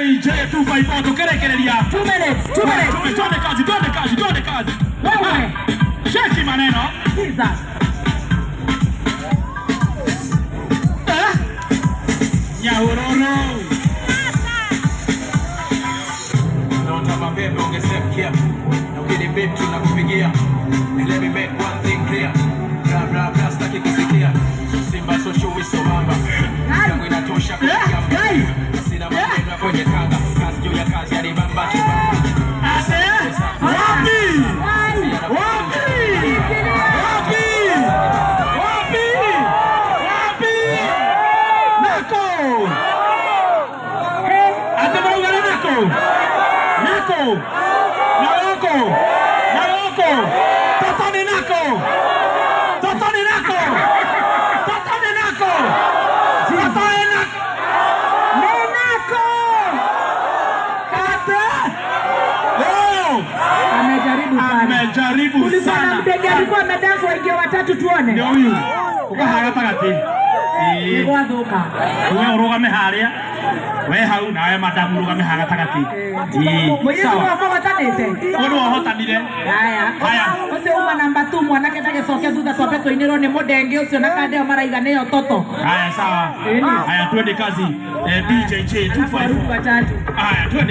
DJ 254 tukerekereria 2 minutes. Twende kazi. Wewe. Cheki maneno. Jesus. Nyahururu. Nota mabebe ungesekia. Na ukili beat tunakupigia. Let me make one thing clear. Bra bra staki kusikia. Simba social whistle mama. Yangu inatosha kwa sina maneno kwenye kanga. Kazi juu ya kazi hadi bamba tu. Amejaribu sana. Mtege alikuwa amedansi waingie watatu tuone. Ndio huyu. Ukahaga tagati. Ni gwathũka. Wewe urugame haria. We hau nawe madamu urugame haga tagati. Sawa. Kwa matanete. Ono hotanire. Haya. Ose uma namba 2 mwanake ndagecoke thutha twambe tuinirwo ni mudenge ucio na kandeo maraiga niyo toto. Haya sawa. Haya twende kazi. DJ 254. Haya twende.